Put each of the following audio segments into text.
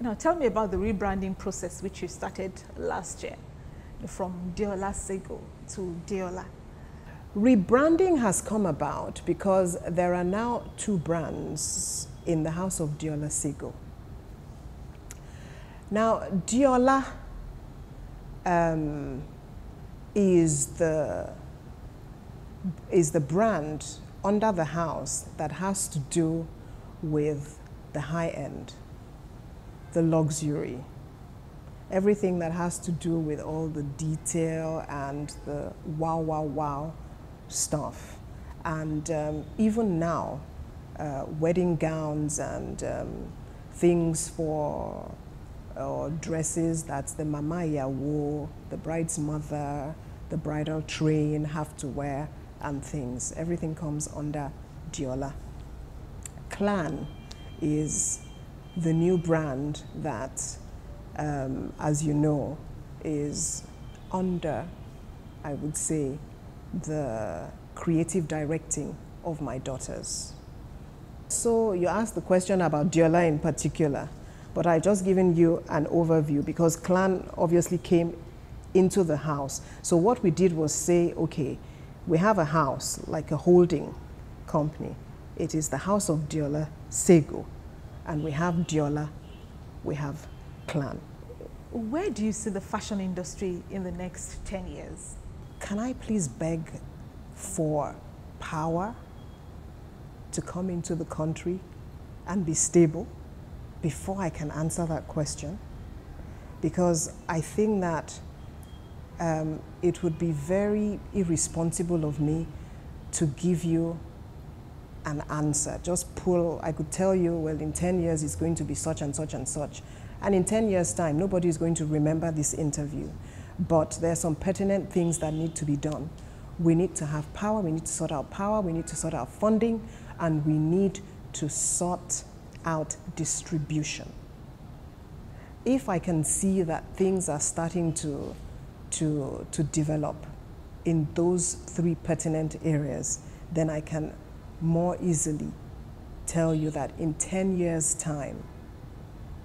Now, tell me about the rebranding process which you started last year from Deola Sagoe to Deola. Rebranding has come about because there are now two brands in the house of Deola Sagoe. Now, Deola is the brand under the house that has to do with the high end, the luxury, everything that has to do with all the detail and the wow stuff. And even now, wedding gowns and things for dresses that the mama yawo, the bride's mother, the bridal train have to wear and things. Everything comes under Deola. Clan is the new brand that, as you know, is under, I would say, the creative directing of my daughters. So you asked the question about Deola in particular, but I just given you an overview because Clan obviously came into the house. So what we did was say, okay, we have a house, like a holding company. It is the house of Deola Sagoe, and we have Deola, we have Clan. Where do you see the fashion industry in the next 10 years? Can I please beg for power to come into the country and be stable before I can answer that question? Because I think that it would be very irresponsible of me to give you an answer. Just pull, I could tell you, well, in 10 years it's going to be such and such and such. And in 10 years' time, nobody is going to remember this interview. But there are some pertinent things that need to be done. We need to have power, we need to sort out power, we need to sort out funding, and we need to sort out distribution. If I can see that things are starting to develop in those three pertinent areas, then I can more easily tell you that in 10 years' time,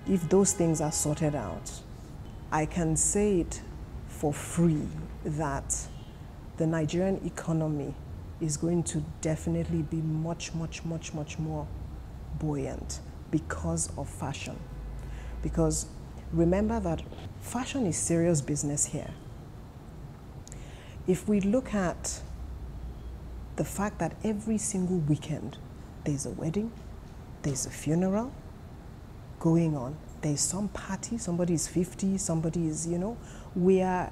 if those things are sorted out, I can say it for free that the Nigerian economy is going to definitely be much more buoyant because of fashion. Because remember that fashion is serious business here. If we look at the fact that every single weekend there's a wedding, there's a funeral going on, there's some party, somebody is 50, somebody is, you know, we are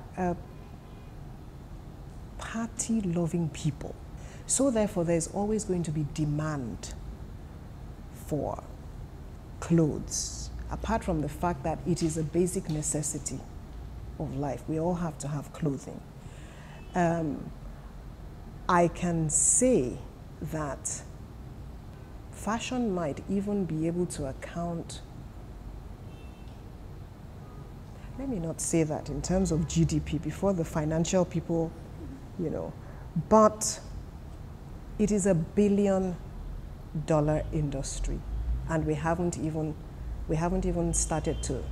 party-loving people. So therefore, there's always going to be demand for clothes, apart from the fact that it is a basic necessity of life. We all have to have clothing. I can say that fashion might even be able to account, let me not say that in terms of GDP before the financial people, you know, but it is $1 billion industry, and we haven't even started to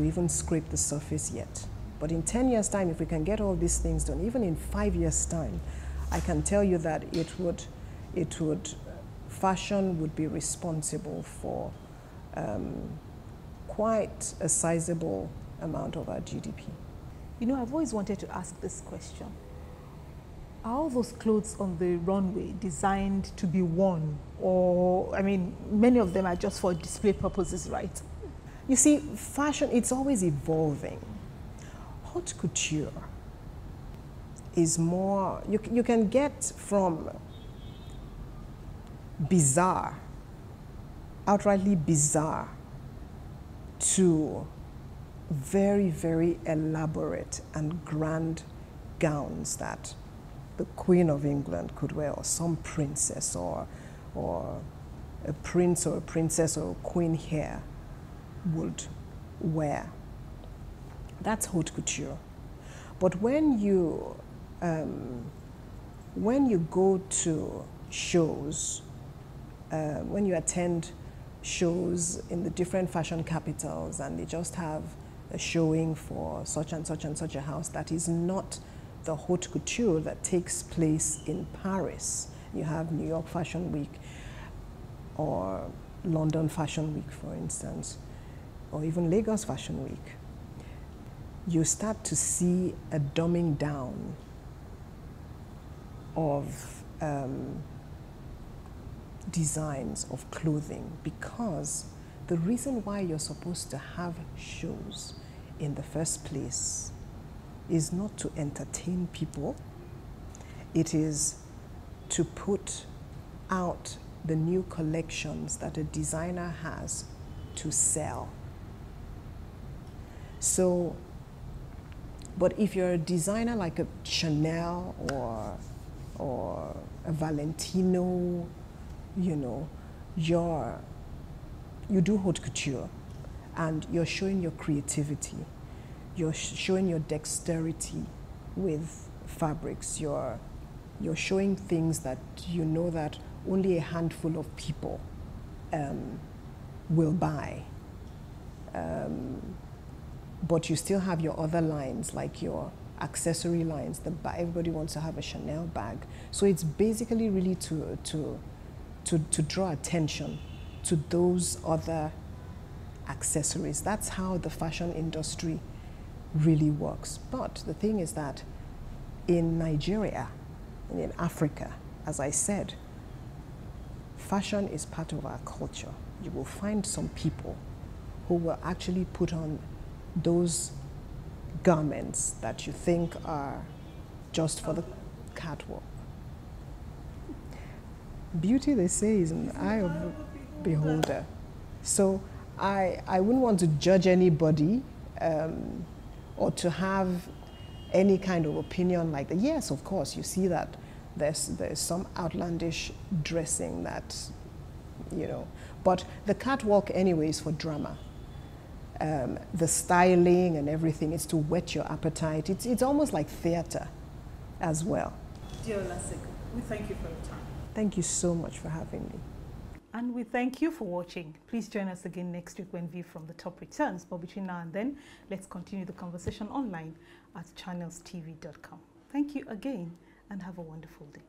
even scrape the surface yet. But in 10 years' time, if we can get all these things done, even in 5 years' time, I can tell you that fashion would be responsible for quite a sizable amount of our GDP. You know, I've always wanted to ask this question. Are all those clothes on the runway designed to be worn? Or, I mean, many of them are just for display purposes, right? You see, fashion, it's always evolving. Haute couture is more, you can get from bizarre, outrightly bizarre, to very elaborate and grand gowns that the Queen of England could wear, or some princess, or a prince or a princess or a queen here would wear. That's haute couture. But when you go to shows, when you attend shows in the different fashion capitals, and they just have a showing for such and such and such a house that is not the haute couture that takes place in Paris. You have New York Fashion Week or London Fashion Week, for instance, or even Lagos Fashion Week. You start to see a dumbing down of designs of clothing, because the reason why you're supposed to have shows in the first place is not to entertain people. It is to put out the new collections that a designer has to sell. So, but if you're a designer like a Chanel or a Valentino, you know, you do haute couture, and you're showing your creativity, you're showing your dexterity with fabrics, you're showing things that you know that only a handful of people will buy. But you still have your other lines, like your accessory lines. Everybody wants to have a Chanel bag. So it's basically really to draw attention to those other accessories. That's how the fashion industry really works. But the thing is that in Nigeria and in Africa, as I said, fashion is part of our culture. You will find some people who will actually put on those garments that you think are just for the catwalk. Beauty, they say, is in the eye of the beholder. So I wouldn't want to judge anybody or to have any kind of opinion like that. Yes, of course, you see that there's some outlandish dressing that, you know, but the catwalk anyway is for drama. The styling and everything is to whet your appetite. It's almost like theater as well. Deola Sagoe, we thank you for your time. Thank you so much for having me. And we thank you for watching. Please join us again next week when View from the Top returns. But between now and then, let's continue the conversation online at channelstv.com. Thank you again and have a wonderful day.